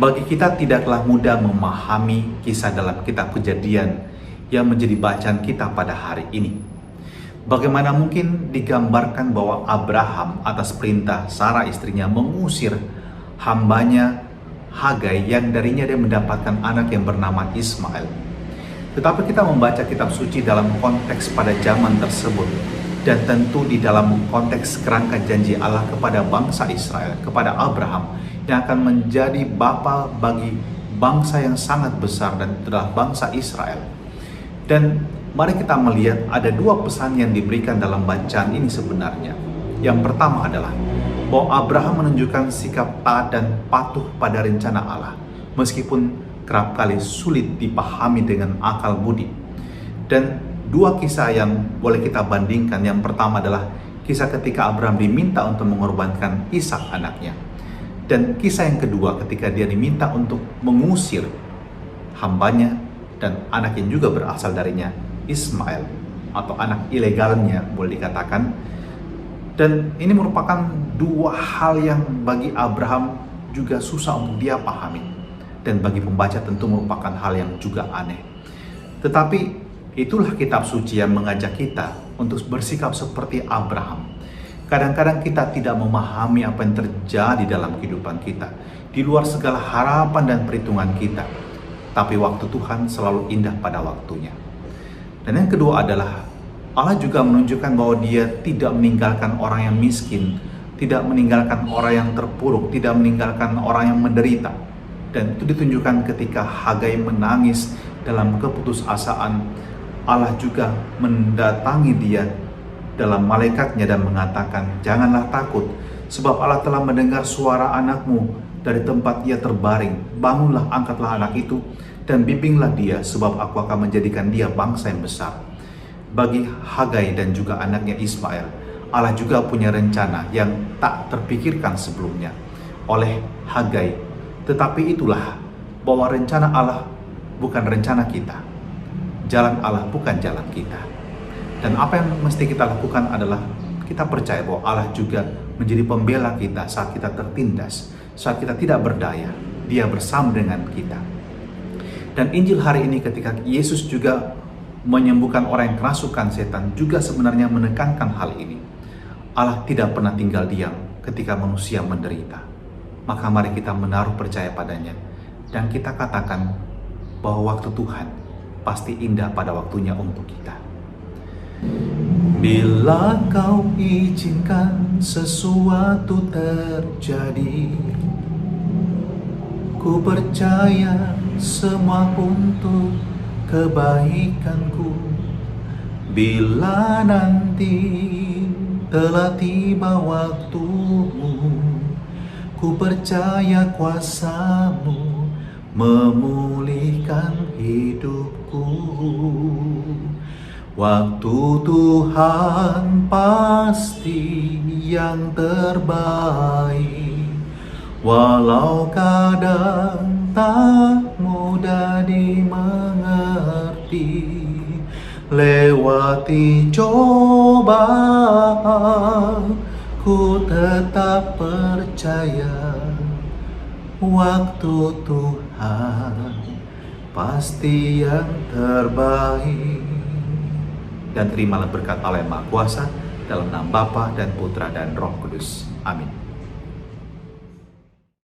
Bagi kita tidaklah mudah memahami kisah dalam kitab Kejadian yang menjadi bacaan kita pada hari ini. Bagaimana mungkin digambarkan bahwa Abraham atas perintah Sarah istrinya mengusir hambanya Hagai yang darinya dia mendapatkan anak yang bernama Ismail. Tetapi kita membaca kitab suci dalam konteks pada zaman tersebut, dan tentu di dalam konteks kerangka janji Allah kepada bangsa Israel, kepada Abraham yang akan menjadi bapa bagi bangsa yang sangat besar, dan adalah bangsa Israel. Dan mari kita melihat ada dua pesan yang diberikan dalam bacaan ini sebenarnya. Yang pertama adalah bahwa Abraham menunjukkan sikap taat dan patuh pada rencana Allah, meskipun kerap kali sulit dipahami dengan akal budi. Dan dua kisah yang boleh kita bandingkan, yang pertama adalah kisah ketika Abraham diminta untuk mengorbankan Ishak anaknya, dan kisah yang kedua ketika dia diminta untuk mengusir hambanya dan anak yang juga berasal darinya, Ismail, atau anak ilegalnya boleh dikatakan. Dan ini merupakan dua hal yang bagi Abraham juga susah untuk dia pahami, dan bagi pembaca tentu merupakan hal yang juga aneh. Tetapi itulah kitab suci yang mengajak kita untuk bersikap seperti Abraham. Kadang-kadang kita tidak memahami apa yang terjadi dalam kehidupan kita, di luar segala harapan dan perhitungan kita. Tapi waktu Tuhan selalu indah pada waktunya. Dan yang kedua adalah Allah juga menunjukkan bahwa Dia tidak meninggalkan orang yang miskin, tidak meninggalkan orang yang terpuruk, tidak meninggalkan orang yang menderita. Dan itu ditunjukkan ketika Hagai menangis dalam keputusasaan. Allah juga mendatangi dia dalam malaikatnya dan mengatakan, "Janganlah takut, sebab Allah telah mendengar suara anakmu dari tempat ia terbaring. Bangunlah, angkatlah anak itu, dan bimbinglah dia, sebab aku akan menjadikan dia bangsa yang besar." Bagi Hagai dan juga anaknya Ismail, Allah juga punya rencana yang tak terpikirkan sebelumnya oleh Hagai. Tetapi itulah bahwa rencana Allah bukan rencana kita. Jalan Allah bukan jalan kita. Dan apa yang mesti kita lakukan adalah kita percaya bahwa Allah juga menjadi pembela kita saat kita tertindas, saat kita tidak berdaya. Dia bersama dengan kita. Dan Injil hari ini ketika Yesus juga menyembuhkan orang yang kerasukan setan juga sebenarnya menekankan hal ini. Allah tidak pernah tinggal diam ketika manusia menderita. Maka mari kita menaruh percaya padanya, dan kita katakan bahwa waktu Tuhan pasti indah pada waktunya untuk kita. Bila kau izinkan sesuatu terjadi, ku percaya semua untuk kebaikanku. Bila nanti telah tiba waktumu, ku percaya kuasa-Mu memulihkan hidupku. Waktu Tuhan pasti yang terbaik, walau kadang tak mudah dimengerti. Lewati cobaan, ku tetap percaya waktu Tuhan pasti yang terbaik. Dan terimalah berkat Allah yang Maha Kuasa dalam nama Bapa dan Putra dan Roh Kudus. Amin.